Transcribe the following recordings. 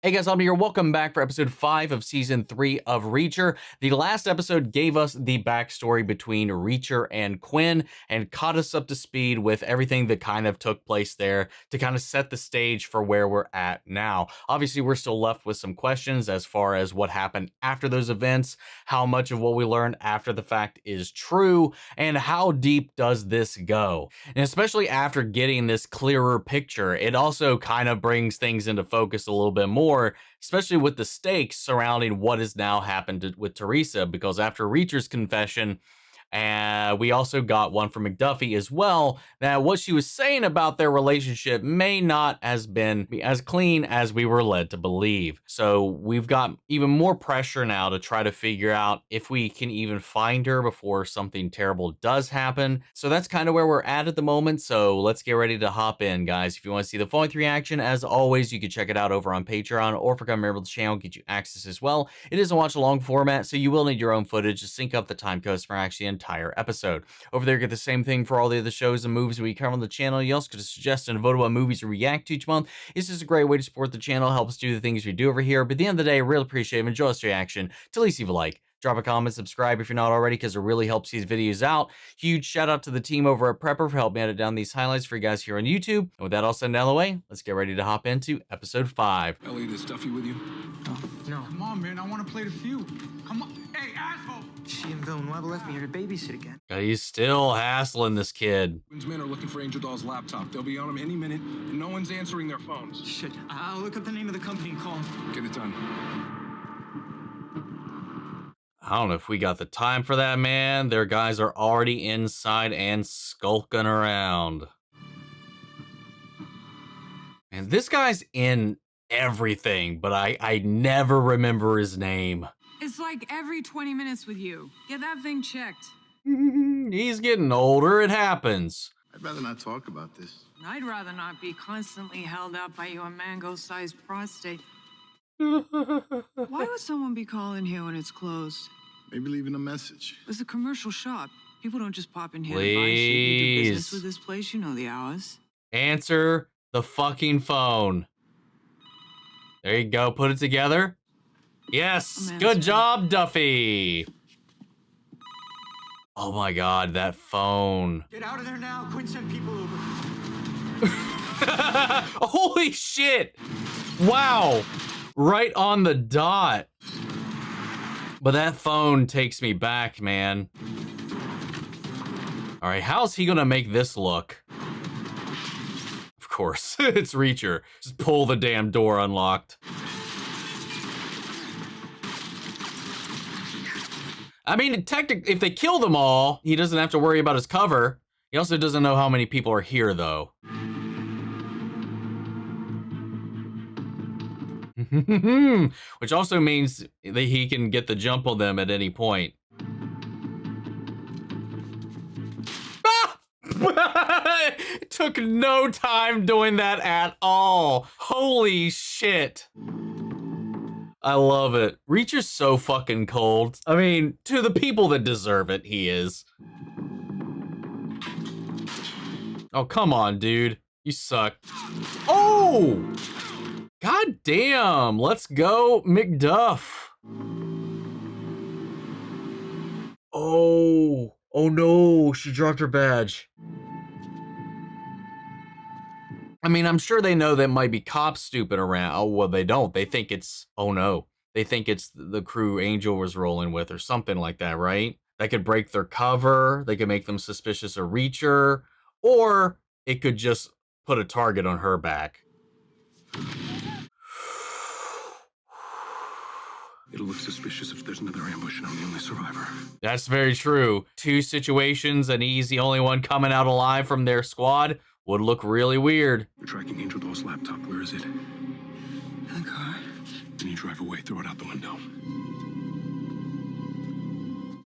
Hey guys, I'm here. Welcome back for episode 5 of season 3 of Reacher. The last episode gave us the backstory between Reacher and Quinn and caught us up to speed with everything that kind of took place there to kind of set the stage for where we're at now. Obviously, we're still left with some questions as far as what happened after those events, how much of what we learned after the fact is true, and how deep does this go? And especially after getting this clearer picture, it also kind of brings things into focus a little bit more, especially with the stakes surrounding what has now happened with Teresa, because after Reacher's confession, and we also got one from McDuffie as well, that what she was saying about their relationship may not has been as clean as we were led to believe. So we've got even more pressure now to try to figure out if we can even find her before something terrible does happen. So that's kind of where we're at the moment. So let's get ready to hop in, guys. If you want to see the full-length reaction, as always, you can check it out over on Patreon, or if become a member of the channel, get you access as well. It is a watch-along format, so you will need your own footage to sync up the time codes for actually the entire episode. Over there, get the same thing for all the other shows and movies we cover on the channel. You also get to suggest and vote what movies we react to each month. It's just a great way to support the channel, help us do the things we do over here. But at the end of the day, I really appreciate it. Enjoy this reaction. To at least leave a like. Drop a comment, subscribe if you're not already, because it really helps these videos out. Huge shout out to the team over at Prepper for helping me edit down these highlights for you guys here on YouTube. And with that all said and out of the way, let's get ready to hop into episode 5. Elliot, is Duffy with you? No. Come on, man. I want to play the feud. Come on. Hey, asshole! She and Villanueva left me here to babysit again. God, he's still hassling this kid. Quinn's men are looking for Angel Doll's laptop. They'll be on him any minute, and no one's answering their phones. Shit, I'll look up the name of the company and call him. Get it done. I don't know if we got the time for that, man. Their guys are already inside and skulking around. And this guy's in everything, but I never remember his name. It's like every 20 minutes with you. Get that thing checked. He's getting older. It happens. I'd rather not talk about this. I'd rather not be constantly held up by your mango-sized prostate. Why would someone be calling here when it's closed? Maybe leaving a message. It's a commercial shop. People don't just pop in here to buy shit. You do business Please. with this place, you know the hours. Answer the fucking phone. There you go. Put it together. Yes. Good job, Duffy. Oh my God, that phone. Get out of there now. Quinn sent people over. Holy shit. Wow. Right on the dot. But that phone takes me back, man. All right, how's he gonna make this look? Of course, it's Reacher. Just pull the damn door unlocked. I mean, technically, if they kill them all, he doesn't have to worry about his cover. He also doesn't know how many people are here, though. Which also means that he can get the jump on them at any point. Ah! It took no time doing that at all. Holy shit. I love it. Reacher's so fucking cold. I mean, to the people that deserve it, he is. Oh, come on, dude. You suck. Oh! God damn, let's go, McDuff. Oh no, she dropped her badge. I mean, I'm sure they know there might be cops stupid around. Oh, well, they don't. They think it's, oh no, they think it's the crew Angel was rolling with or something like that, right? That could break their cover. They could make them suspicious of Reacher, or it could just put a target on her back. It'll look suspicious if there's another ambush and I'm the only survivor. That's very true. 2 situations and he's the only one coming out alive from their squad would look really weird. We're tracking Angel Doll's laptop. Where is it? In the car. When you drive away, throw it out the window.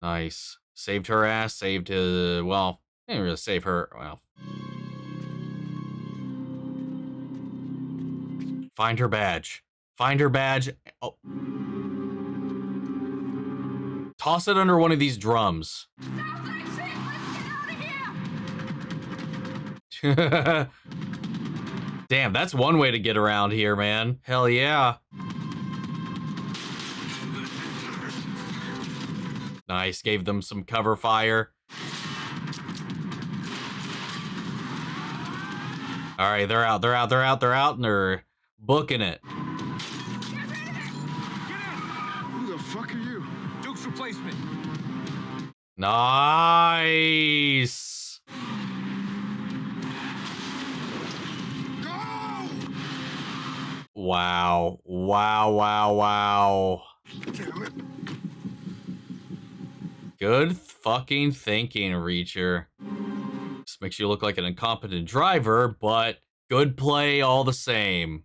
Nice. Saved her ass, saved his, well, didn't really save her, well. Find her badge. Find her badge. Oh. Toss it under one of these drums. Sounds like shit. Let's get out of here. Damn, that's one way to get around here, man. Hell yeah. Nice, gave them some cover fire. All right, they're out, and they're booking it. Who the fuck are you? Duke's replacement. Nice. Go! Wow. Wow. Damn it. Good fucking thinking, Reacher. Just makes you look like an incompetent driver, but good play all the same.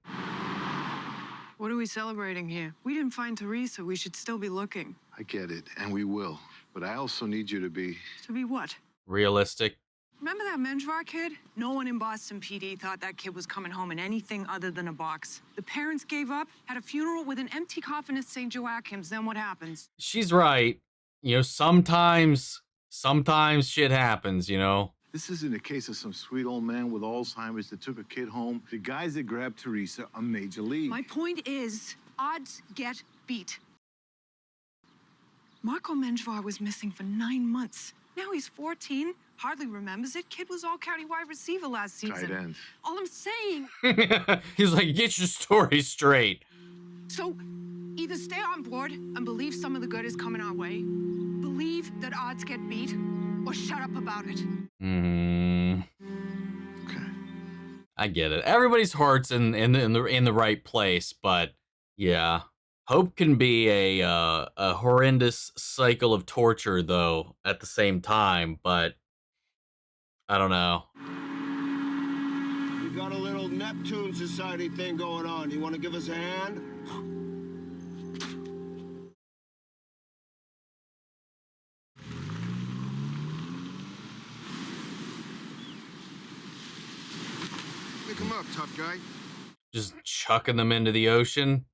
What are we celebrating here? We didn't find Teresa. We should still be looking. I get it, and we will. But I also need you to be... To be what? Realistic. Remember that Menjvar kid? No one in Boston PD thought that kid was coming home in anything other than a box. The parents gave up, had a funeral with an empty coffin at St. Joachim's. Then what happens? She's right. You know, sometimes shit happens, you know? This isn't a case of some sweet old man with Alzheimer's that took a kid home. The guys that grabbed Teresa are major league. My point is, odds get beat. Marco Menjvar was missing for 9 months. Now he's 14, hardly remembers it. Kid was all county wide receiver last season. Tight end. All I'm saying. He's like, get your story straight. So, either stay on board and believe some of the good is coming our way, believe that odds get beat, or shut up about it. Okay. I get it. Everybody's heart's in the right place, but yeah, hope can be a horrendous cycle of torture, though. At the same time, but I don't know. We got a little Neptune Society thing going on. You want to give us a hand? Pick him up, tough guy. Just chucking them into the ocean.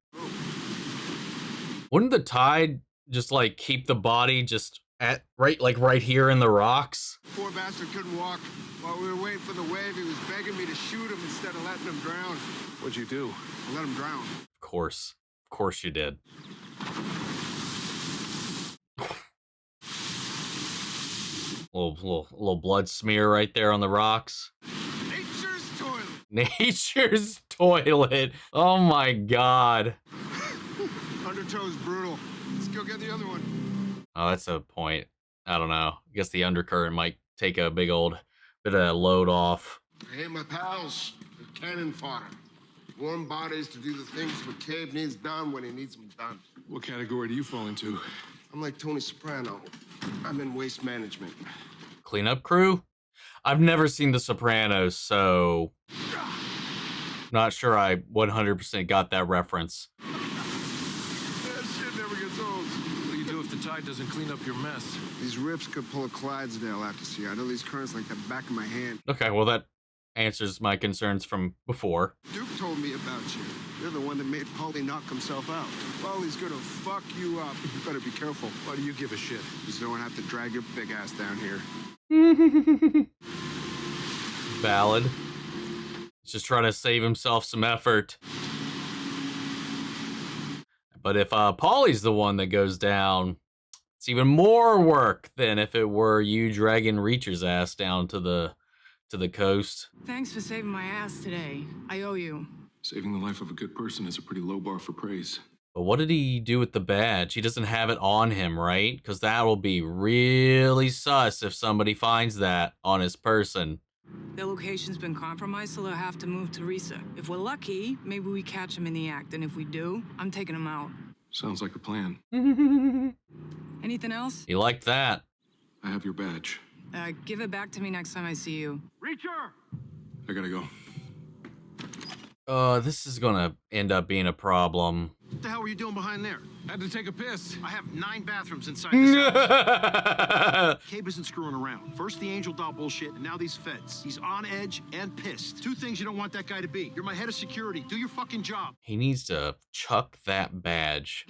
Wouldn't the tide just like keep the body just at right here in the rocks? Poor bastard couldn't walk. While we were waiting for the wave, he was begging me to shoot him instead of letting him drown. What'd you do? I let him drown. Of course you did. Little blood smear right there on the rocks. Nature's toilet. Nature's toilet. Oh my god. Undertow's brutal. Let's go get the other one. Oh, that's a point. I don't know. I guess the undercurrent might take a big old bit of that load off. Hey, my pals. They're cannon fodder. Warm bodies to do the things McCabe needs done when he needs them done. What category do you fall into? I'm like Tony Soprano. I'm in waste management. Cleanup crew? I've never seen The Sopranos, so not sure I 100% got that reference. That shit never gets old. What do you do if the tide doesn't clean up your mess? These rips could pull a Clydesdale out to sea. I know these currents like the back of my hand. Okay, well that answers my concerns from before. Duke told me about you. You're the one that made Paulie knock himself out. Paulie's gonna fuck you up. You better be careful. Why do you give a shit? Just don't have to drag your big ass down here. Valid. He's just trying to save himself some effort. But if Paulie's the one that goes down, it's even more work than if it were you dragging Reacher's ass down to the coast. Thanks for saving my ass today. I owe you. Saving the life of a good person is a pretty low bar for praise. But what did he do with the badge? He doesn't have it on him, right? Because that will be really sus if somebody finds that on his person. Their location's been compromised, so they'll have to move Teresa. If we're lucky, maybe we catch him in the act, and if we do, I'm taking him out. Sounds like a plan. Anything else? He liked that. I have your badge. Give it back to me next time I see you. Reacher! I gotta go. This is gonna end up being a problem. What the hell were you doing behind there? Had to take a piss. I have 9 bathrooms inside this house. Cabe isn't screwing around. First the Angel doll bullshit, and now these feds. He's on edge and pissed. 2 things you don't want that guy to be. You're my head of security. Do your fucking job. He needs to chuck that badge.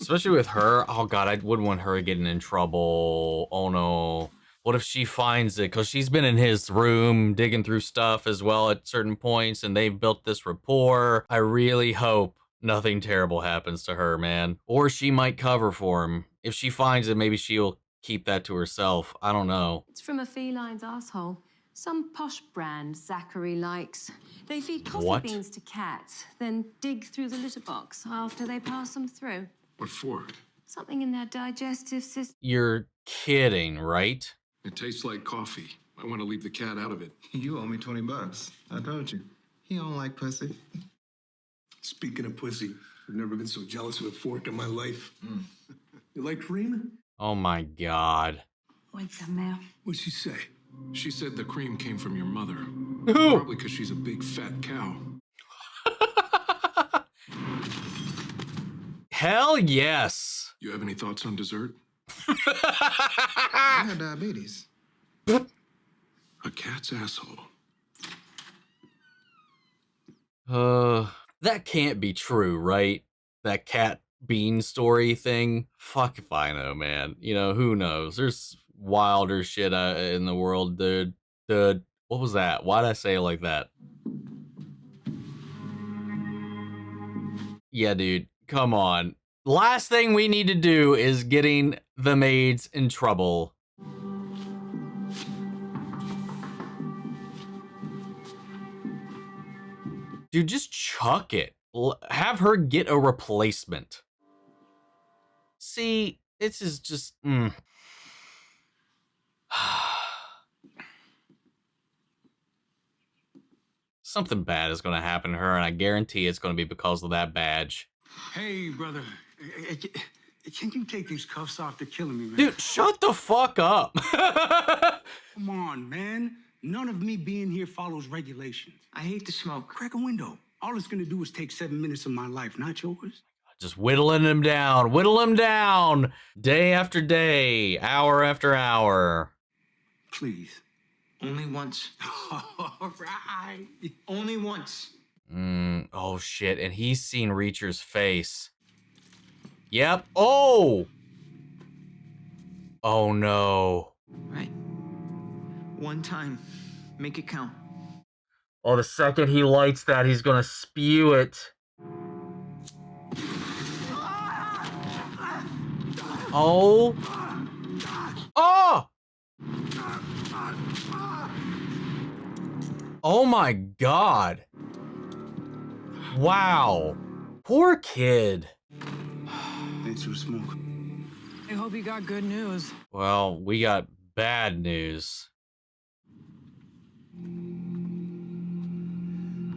Especially with her. Oh god, I wouldn't want her getting in trouble. Oh no. What if she finds it? Because she's been in his room digging through stuff as well at certain points, and they've built this rapport. I really hope nothing terrible happens to her, man. Or she might cover for him. If she finds it, maybe she'll keep that to herself. I don't know. It's from a feline's asshole. Some posh brand Zachary likes. They feed coffee What? beans to cats, then dig through the litter box after they pass them through. What for? Something in their digestive system. You're kidding, right? It tastes like coffee. I want to leave the cat out of it. You owe me $20. I told you. He don't like pussy. Speaking of pussy, I've never been so jealous with a fork in my life. You like cream? Oh my God. Wait a minute. What'd she say? She said the cream came from your mother. Who? Probably because she's a big fat cow. Hell yes. You have any thoughts on dessert? I had diabetes. A cat's asshole. That can't be true, right? That cat bean story thing. Fuck if I know, man. You know, who knows? There's wilder shit in the world, dude. What was that? Why'd I say it like that? Yeah, dude. Come on. Last thing we need to do is getting the maids in trouble. Dude, just chuck it. Have her get a replacement. See, this is just... Something bad is going to happen to her, and I guarantee it's going to be because of that badge. Hey, brother. Can you take these cuffs off? They're killing me, man. Dude, shut the fuck up. Come on, man. None of me being here follows regulations. I hate to smoke. Crack a window. All it's gonna do is take 7 minutes of my life, not yours. Just whittling him down, day after day, hour after hour. Please. Only once. All right. Only once. Oh shit, and he's seen Reacher's face. Yep. Oh no. Right. One time. Make it count. Oh, the second he lights that, he's gonna spew it. Oh. Oh! Oh my God. Wow. Poor kid. Thanks for the smoke. I hope you got good news. Well, we got bad news.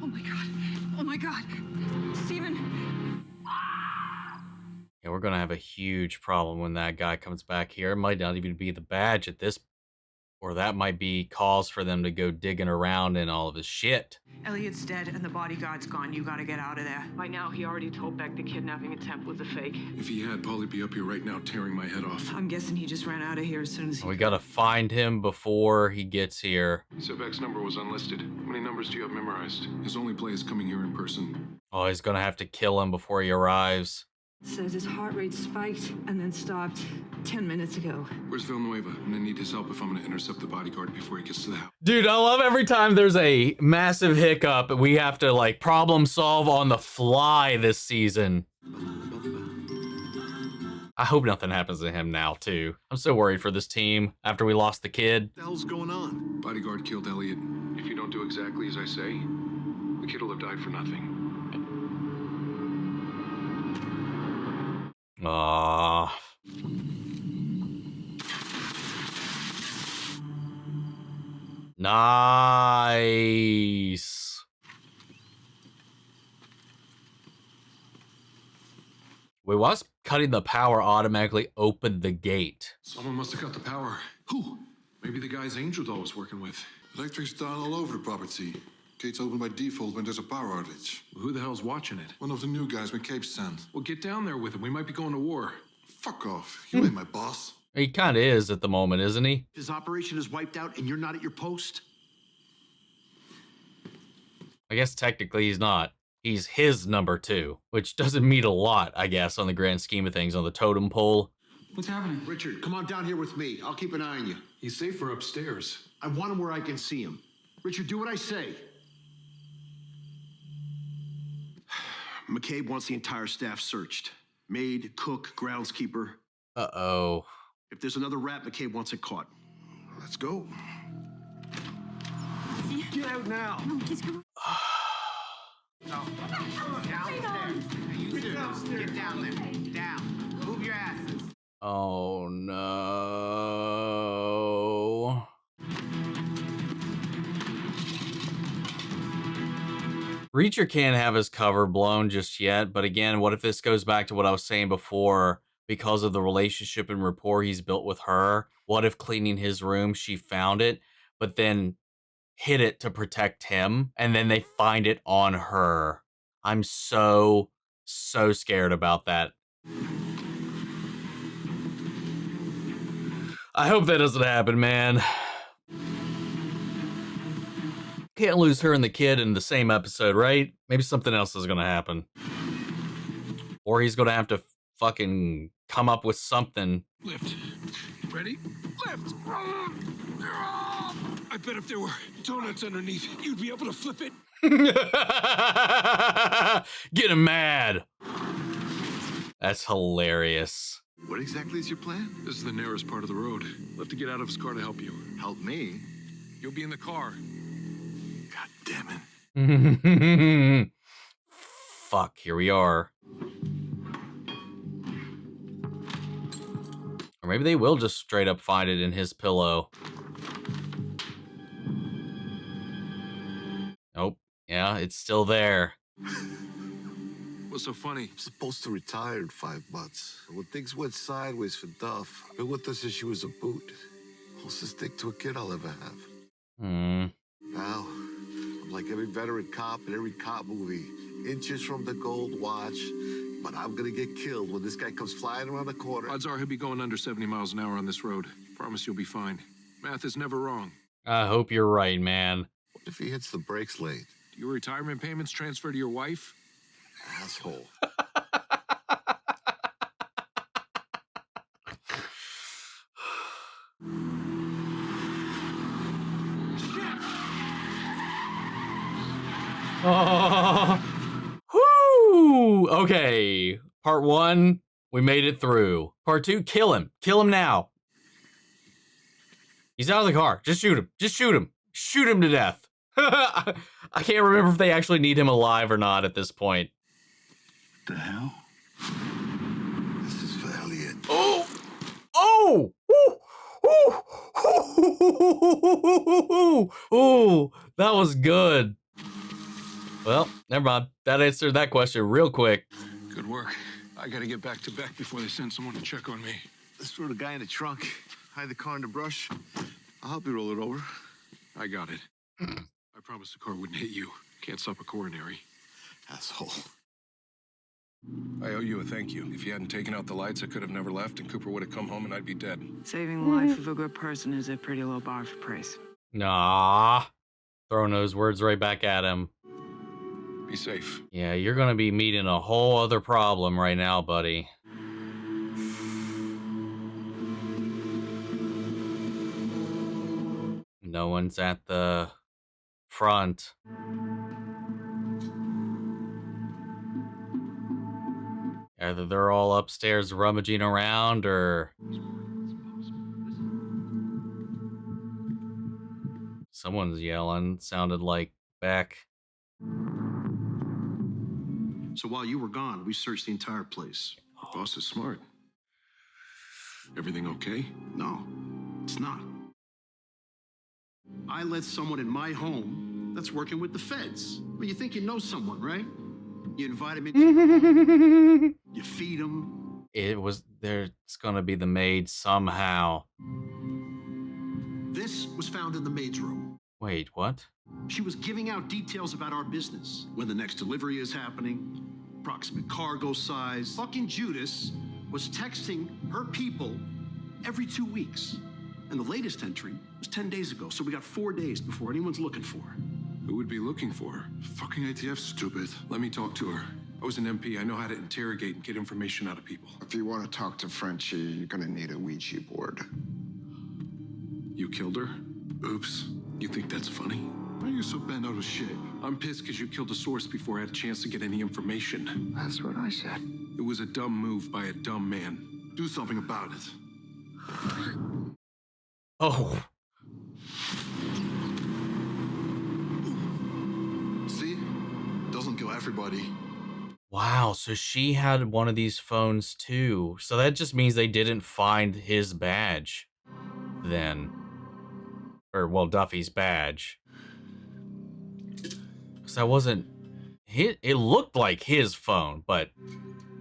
Oh my God. Oh my God. Steven. Yeah, we're gonna have a huge problem when that guy comes back here. It might not even be the badge at this, or that might be cause for them to go digging around in all of his shit. Elliot's dead and the bodyguard's gone. You gotta get out of there. By now, he already told Beck the kidnapping attempt was a fake. If he had, Paulie be up here right now tearing my head off. I'm guessing he just ran out of here as soon as he... We gotta find him before he gets here. So Beck's number was unlisted. How many numbers do you have memorized? His only play is coming here in person. Oh, he's gonna have to kill him before he arrives. Says his heart rate spiked and then stopped 10 minutes ago. Where's Villanueva? I'm gonna need his help if I'm gonna intercept the bodyguard before he gets to the house. Dude, I love every time there's a massive hiccup we have to like problem solve on the fly this season. I hope nothing happens to him now too. I'm so worried for this team after we lost the kid. What the hell's going on? Bodyguard killed Elliot. If you don't do exactly as I say, the kid will have died for nothing. Ah. Nice. Wait, why does cutting the power automatically open the gate? Someone must have cut the power. Who? Maybe the guy's Angel Doll was working with. Electric's down all over the property. Gates open by default when there's a power outage. Well, who the hell's watching it? One of the new guys McCabe sent. Well, get down there with him. We might be going to war. Fuck off. You ain't my boss. He kind of is at the moment, isn't he? His operation is wiped out and you're not at your post? I guess technically he's not. He's his number 2, which doesn't mean a lot, I guess, on the grand scheme of things on the totem pole. What's happening? Richard, come on down here with me. I'll keep an eye on you. He's safer upstairs. I want him where I can see him. Richard, do what I say. McCabe wants the entire staff searched. Maid, cook, groundskeeper. Uh-oh. If there's another rat, McCabe wants it caught. Let's go. Get out now. Downstairs. You two, get down there. Down. Move your asses. Oh, no. Reacher can't have his cover blown just yet, but again, what if this goes back to what I was saying before? Because of the relationship and rapport he's built with her, what if cleaning his room, she found it, but then hid it to protect him, and then they find it on her? I'm so scared about that. I hope that doesn't happen, man. Can't lose her and the kid in the same episode, right? Maybe something else is gonna happen. Or he's gonna have to fucking come up with something. Lift. Ready? Lift. I bet if there were donuts underneath, you'd be able to flip it. Get him mad. That's hilarious. What exactly is your plan? This is the nearest part of the road. We'll have to get out of his car to help you. Help me? You'll be in the car. God damn it. Fuck, here we are. Or maybe they will just straight up find it in his pillow. Nope. Yeah, it's still there. What's so funny? I'm supposed to retire in 5 months. When things went sideways for Duff, been with us since she was a boot. Closest stick to a kid I'll ever have. Now, I'm like every veteran cop in every cop movie. Inches from the gold watch. But I'm gonna get killed when this guy comes flying around the corner. Odds are he'll be going under 70 miles an hour on this road. Promise you'll be fine. Math is never wrong. I hope you're right, man. What if he hits the brakes late? Do your retirement payments transfer to your wife? Asshole. Whoo! Okay. Part 1, we made it through. Part 2, kill him. Kill him now. He's out of the car. Just shoot him. Just shoot him. Shoot him to death. I can't remember if they actually need him alive or not at this point. The hell? This is valiant. Oh! Oh! Ooh! Ooh! Ooh! That was good. Well, never mind. That answered that question real quick. Good work. I gotta get back to Beck before they send someone to check on me. Let's throw the guy in the trunk. Hide the car in the brush. I'll help you roll it over. I got it. I promised the car wouldn't hit you. Can't stop a coronary. Asshole. I owe you a thank you. If you hadn't taken out the lights, I could have never left, and Cooper would have come home and I'd be dead. Saving the life of a good person is a pretty low bar for praise. Nah. Throwing those words right back at him. Be safe. Yeah, you're gonna be meeting a whole other problem right now, buddy. No one's at the front. Either they're all upstairs rummaging around, or someone's yelling. Sounded like Beck. So while you were gone, we searched the entire place. The boss is smart. Everything okay? No, it's not. I let someone in my home that's working with the feds. Well, you think you know someone, right? You invite him in, you feed him. There's gonna be the maid somehow. This was found in the maid's room. Wait, what? She was giving out details about our business. When the next delivery is happening, approximate cargo size. Fucking Judas was texting her people every 2 weeks. And the latest entry was 10 days ago, so we got 4 days before anyone's looking for her. Who would be looking for her? Fucking ATF, stupid. Let me talk to her. I was an MP. I know how to interrogate and get information out of people. If you want to talk to Frenchie, you're gonna need a Ouija board. You killed her? Oops. You think that's funny? Why are you so bent out of shape? I'm pissed because you killed the source before I had a chance to get any information. That's what I said. It was a dumb move by a dumb man. Do something about it. Oh. See? Doesn't kill everybody. Wow, so she had one of these phones too. So that just means they didn't find his badge then. Or, well, Duffy's badge. Because that wasn't... It looked like his phone, but...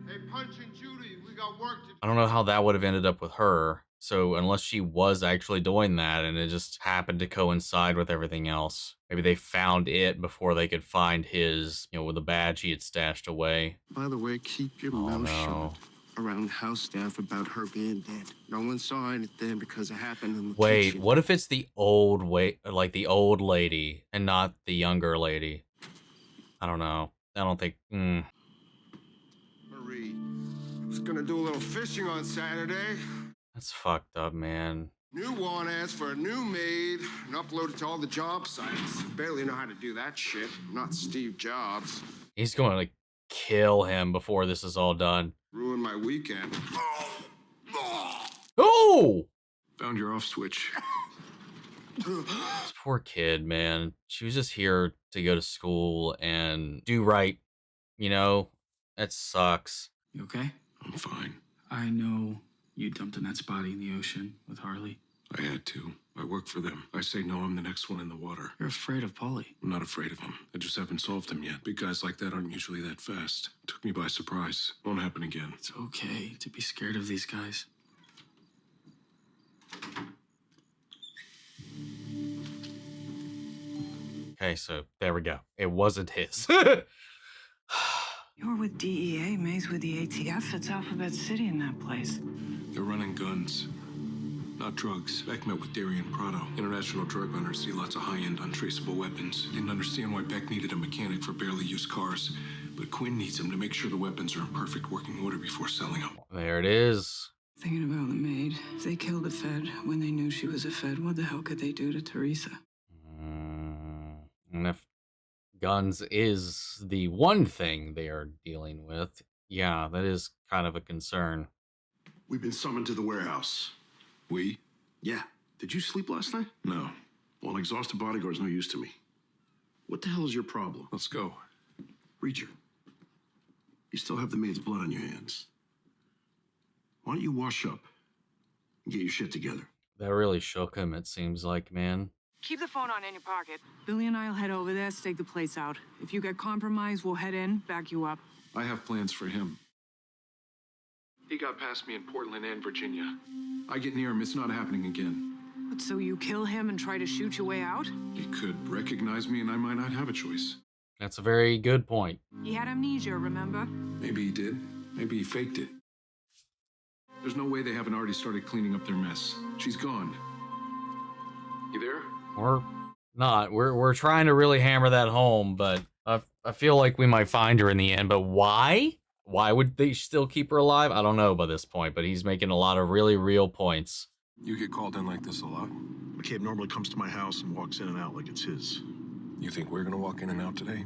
Hey, Punch and Judy, we got work to do. I don't know how that would have ended up with her. So unless she was actually doing that and it just happened to coincide with everything else. Maybe they found it before they could find his, with the badge he had stashed away. By the way, keep your mouth shut around house staff about her being dead. No one saw anything because it happened in the Wait, kitchen. what if it's the old the old lady and not the younger lady? I don't know. I don't think. Marie, I was gonna do a little fishing on Saturday. That's fucked up, man. New want ads for a new maid and upload it to all the job sites. Barely know how to do that shit. I'm not Steve Jobs. He's going to kill him before this is all done. Ruin my weekend. Oh! Found your off switch. This poor kid, man. She was just here to go to school and do right. That sucks. You okay? I'm fine. I know you dumped Annette's body in the ocean with Harley. I had to. I work for them. I say no, I'm the next one in the water. You're afraid of Polly. I'm not afraid of them. I just haven't solved them yet. Big guys like that aren't usually that fast. Took me by surprise. Won't happen again. It's okay to be scared of these guys. Okay, so there we go. It wasn't his. You're with DEA, May's with the ATF. It's Alphabet City in that place. They're running guns, not drugs. Beck met with Darian Prado. International drug runners see lots of high-end, untraceable weapons. Didn't understand why Beck needed a mechanic for barely used cars. But Quinn needs him to make sure the weapons are in perfect working order before selling them. There it is. Thinking about the maid. If they killed a Fed when they knew she was a Fed, what the hell could they do to Teresa? And if guns is the one thing they are dealing with, yeah, that is kind of a concern. We've been summoned to the warehouse. We? Yeah. Did you sleep last night? No. Well, an exhausted bodyguard's no use to me. What the hell is your problem? Let's go. Reacher, you still have the maid's blood on your hands. Why don't you wash up and get your shit together? That really shook him, it seems like, man. Keep the phone on in your pocket. Billy and I'll head over there, stake the place out. If you get compromised, we'll head in, back you up. I have plans for him. He got past me in Portland and Virginia. I get near him, it's not happening again. But so you kill him and try to shoot your way out? He could recognize me and I might not have a choice. That's a very good point. He had amnesia, remember? Maybe he did. Maybe he faked it. There's no way they haven't already started cleaning up their mess. She's gone. You there? Or not. We're trying to really hammer that home, but I feel like we might find her in the end. But why? Why would they still keep her alive? I don't know by this point, but he's making a lot of really real points. You get called in like this a lot? McCabe normally comes to my house and walks in and out like it's his. You think we're gonna walk in and out today?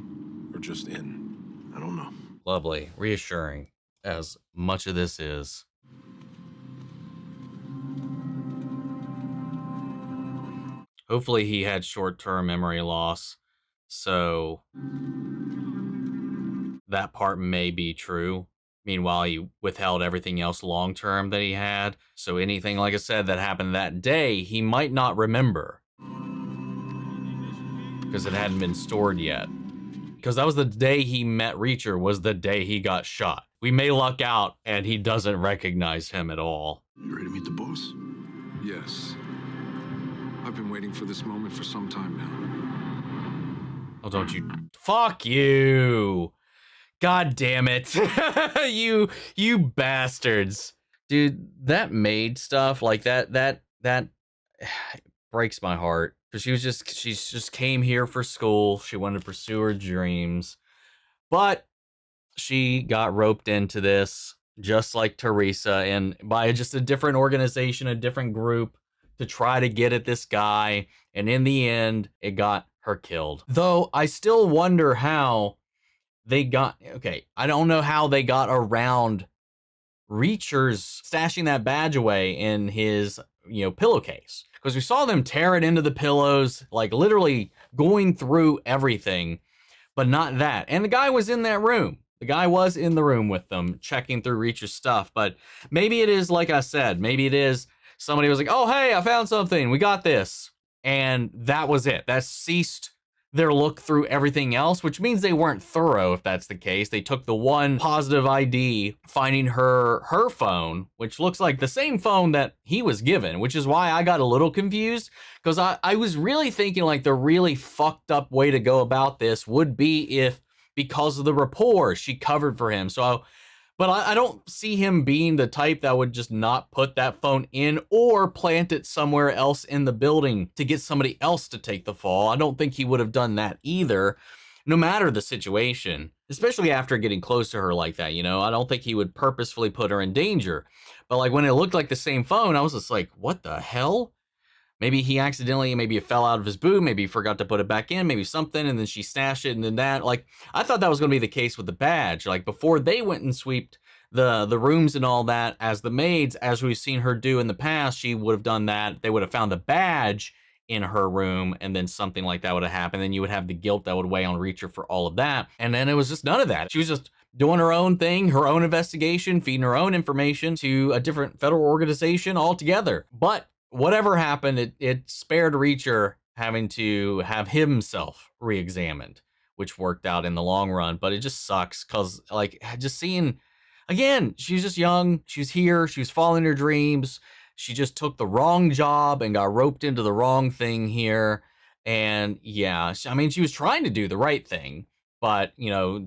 Or just in? I don't know. Lovely. Reassuring. As much of this is. Hopefully he had short-term memory loss, so that part may be true. Meanwhile, he withheld everything else long-term that he had, so anything, like I said, that happened that day, he might not remember. Because it hadn't been stored yet. Because that was the day he met Reacher, was the day he got shot. We may luck out, and he doesn't recognize him at all. You ready to meet the boss? Yes. I've been waiting for this moment for some time now. Oh, don't you... Fuck you! God damn it. you bastards. Dude, that maid stuff, like that breaks my heart. Because she's just came here for school. She wanted to pursue her dreams. But she got roped into this just like Teresa, and by just a different organization, a different group to try to get at this guy. And in the end, it got her killed. Though I still wonder how they got, okay, I don't know how they got around Richters stashing that badge away in his, pillowcase. Because we saw them tear it into the pillows, like literally going through everything, but not that. And the guy was in that room. The guy was in the room with them, checking through Richters' stuff. But maybe it is, like I said, maybe it is somebody was like, oh, hey, I found something. We got this. And that was it. That ceased their look through everything else, which means they weren't thorough if that's the case. They took the one positive ID, finding her phone, which looks like the same phone that he was given, which is why I got a little confused, because I was really thinking like the really fucked up way to go about this would be if, because of the rapport she covered for him. But I don't see him being the type that would just not put that phone in or plant it somewhere else in the building to get somebody else to take the fall. I don't think he would have done that either, no matter the situation, especially after getting close to her like that. I don't think he would purposefully put her in danger. But like when it looked like the same phone, I was just like, what the hell? Maybe he accidentally, maybe it fell out of his boot, maybe he forgot to put it back in, maybe something, and then she stashed it, and then that, like, I thought that was going to be the case with the badge. Like, before they went and sweeped the rooms and all that, as the maids, as we've seen her do in the past, she would have done that. They would have found the badge in her room, and then something like that would have happened. Then you would have the guilt that would weigh on Richter for all of that. And then it was just none of that. She was just doing her own thing, her own investigation, feeding her own information to a different federal organization altogether. But whatever happened, it spared Richter having to have himself re-examined, which worked out in the long run. But it just sucks because, like, just seeing, again, she was just young. She was here. She was following her dreams. She just took the wrong job and got roped into the wrong thing here. And yeah, I mean, she was trying to do the right thing. But,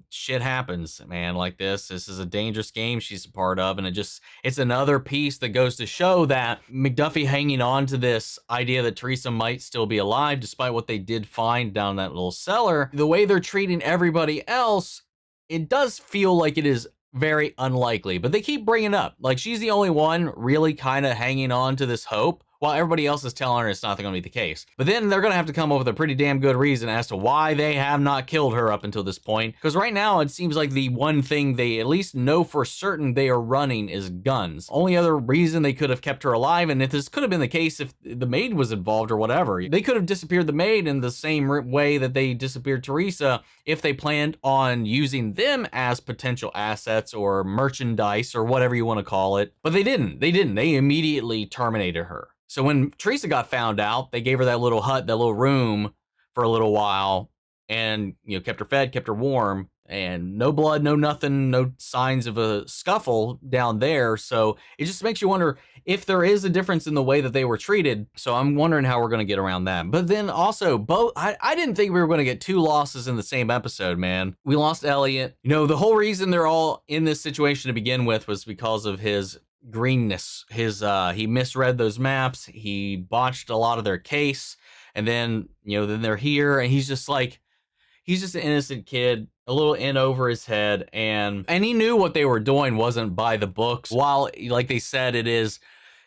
shit happens, man, like this. This is a dangerous game she's a part of. And it's another piece that goes to show that McDuffie hanging on to this idea that Teresa might still be alive, despite what they did find down that little cellar. The way they're treating everybody else, it does feel like it is very unlikely. But they keep bringing up, like, she's the only one really kind of hanging on to this hope, while everybody else is telling her it's not going to be the case. But then they're going to have to come up with a pretty damn good reason as to why they have not killed her up until this point. Because right now, it seems like the one thing they at least know for certain they are running is guns. Only other reason they could have kept her alive, and if this could have been the case if the maid was involved or whatever, they could have disappeared the maid in the same way that they disappeared Teresa if they planned on using them as potential assets or merchandise or whatever you want to call it. But they didn't. They immediately terminated her. So when Teresa got found out, they gave her that little hut, that little room for a little while and, kept her fed, kept her warm, and no blood, no nothing, no signs of a scuffle down there. So it just makes you wonder if there is a difference in the way that they were treated. So I'm wondering how we're going to get around that. But then also, I didn't think we were going to get two losses in the same episode, man. We lost Elliot. The whole reason they're all in this situation to begin with was because of his greenness. He misread those maps. He botched a lot of their case, and then then they're here, and he's just an innocent kid, a little in over his head, and he knew what they were doing wasn't by the books. While, like they said, it is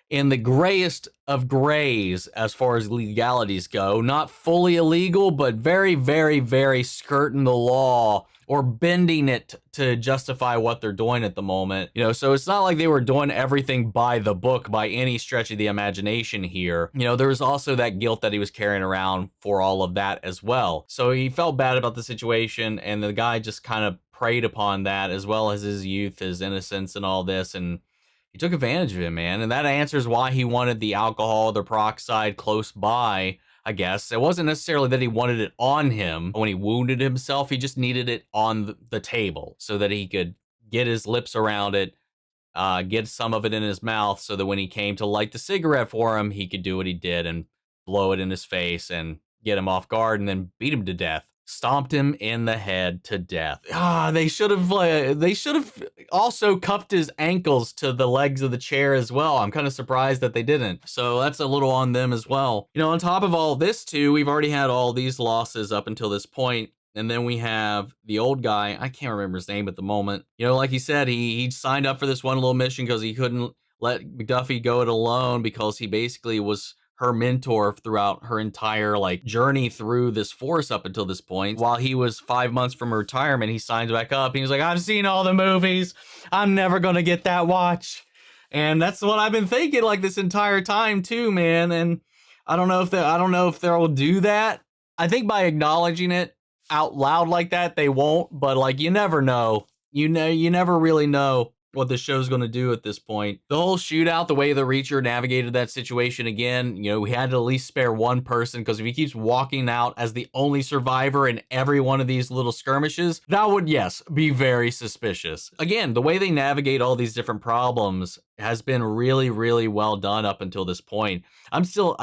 in the grayest of grays as far as legalities go, not fully illegal, but very, very, very skirting the law or bending it to justify what they're doing at the moment. So it's not like they were doing everything by the book by any stretch of the imagination here. There was also that guilt that he was carrying around for all of that as well. So he felt bad about the situation, and the guy just kind of preyed upon that, as well as his youth, his innocence, and all this, and he took advantage of him, man. And that answers why he wanted the alcohol, the peroxide close by, I guess. It wasn't necessarily that he wanted it on him when he wounded himself. He just needed it on the table so that he could get his lips around it, get some of it in his mouth, so that when he came to light the cigarette for him, he could do what he did and blow it in his face and get him off guard and then beat him to death. Stomped him in the head to death. They should have also cuffed his ankles to the legs of the chair as well. I'm kind of surprised that they didn't. So that's a little on them as well. On top of all this too, we've already had all these losses up until this point. And then we have the old guy. I can't remember his name at the moment. You know, like he said, he signed up for this one little mission because he couldn't let Duffy go it alone because he basically was her mentor throughout her entire like journey through this force up until this point. While he was 5 months from retirement, he signed back up. And he was like, I've seen all the movies. I'm never going to get that watch. And that's what I've been thinking like this entire time too, man. And I don't know if they'll do that. I think by acknowledging it out loud like that, they won't, but like you never know. You never really know what the show's going to do at this point. The whole shootout, the way the Reacher navigated that situation again, you know, we had to at least spare one person because if he keeps walking out as the only survivor in every one of these little skirmishes, that would, yes, be very suspicious. Again, the way they navigate all these different problems has been really, really well done up until this point. I'm still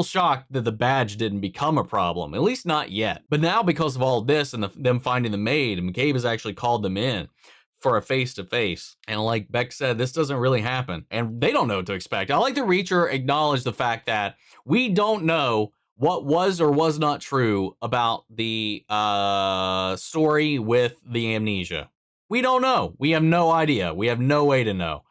shocked that the badge didn't become a problem, at least not yet. But now because of all this and them finding the maid, McCabe has actually called them in for a face-to-face. And like Beck said, this doesn't really happen. And they don't know what to expect. I like the Reacher acknowledge the fact that we don't know what was or was not true about the story with the amnesia. We don't know. We have no idea. We have no way to know.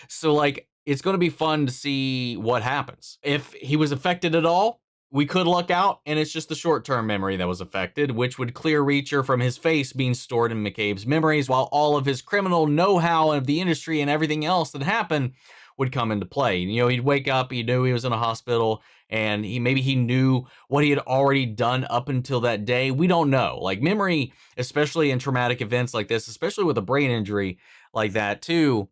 So like, it's going to be fun to see what happens. If he was affected at all, we could luck out, and it's just the short-term memory that was affected, which would clear Reacher from his face being stored in McCabe's memories, while all of his criminal know-how of the industry and everything else that happened would come into play. You know, he'd wake up, he knew he was in a hospital, and maybe he knew what he had already done up until that day. We don't know. Like, memory, especially in traumatic events like this, especially with a brain injury like that too,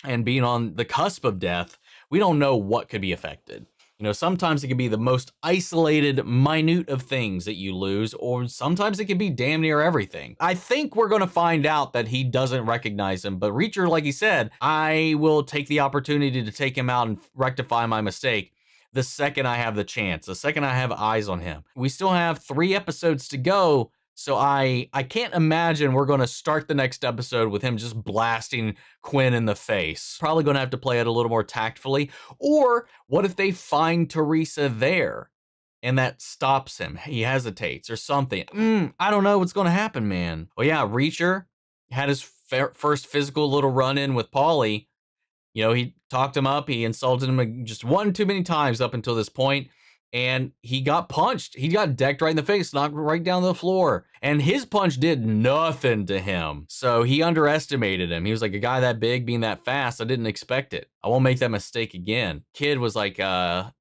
and being on the cusp of death, we don't know what could be affected. You know, sometimes it can be the most isolated, minute of things that you lose, or sometimes it can be damn near everything. I think we're going to find out that he doesn't recognize him, but Reacher, like he said, I will take the opportunity to take him out and rectify my mistake the second I have the chance, the second I have eyes on him. We still have 3 episodes to go, so I can't imagine we're going to start the next episode with him just blasting Quinn in the face. Probably going to have to play it a little more tactfully. Or what if they find Teresa there and that stops him? He hesitates or something. I don't know what's going to happen, man. Oh yeah, Reacher had his first physical little run-in with Paulie. You know, he talked him up. He insulted him just one too many times up until this point. And he got punched. He got decked right in the face, knocked right down the floor. And his punch did nothing to him. So he underestimated him. He was like, a guy that big being that fast, I didn't expect it. I won't make that mistake again. Kid was like,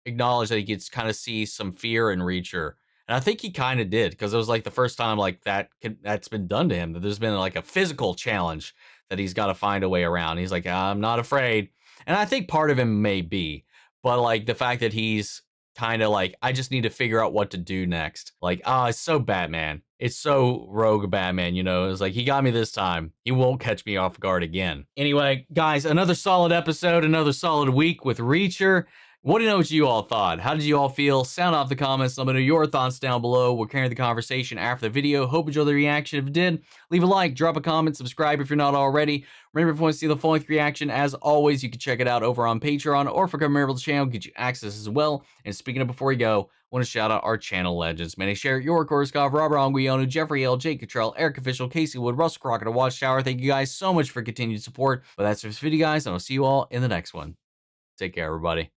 acknowledged that he could kind of see some fear in Reacher. And I think he kind of did, because it was like the first time like that's been done to him, that there's been like a physical challenge that he's got to find a way around. He's like, I'm not afraid. And I think part of him may be, but like the fact that he's kind of like, I just need to figure out what to do next. Like, it's so Batman. It's so rogue Batman, you know? It's like, he got me this time. He won't catch me off guard again. Anyway, guys, another solid episode, another solid week with Reacher. Want to know what you all thought. How did you all feel? Sound off the comments. Let me know your thoughts down below. We'll carry the conversation after the video. Hope you enjoyed the reaction. If you did, leave a like, drop a comment, subscribe if you're not already. Remember, if you want to see the full-length reaction, as always, you can check it out over on Patreon, or if you become a member of the channel, get you access as well. And speaking of before we go, I want to shout out our channel legends. May I share your Korskov, Robert Anguiano, Jeffrey L, Jake Cottrell, Eric Official, Casey Wood, Russell Crockett, Watchtower. Thank you guys so much for continued support. But that's it for this video, guys, and I'll see you all in the next one. Take care, everybody.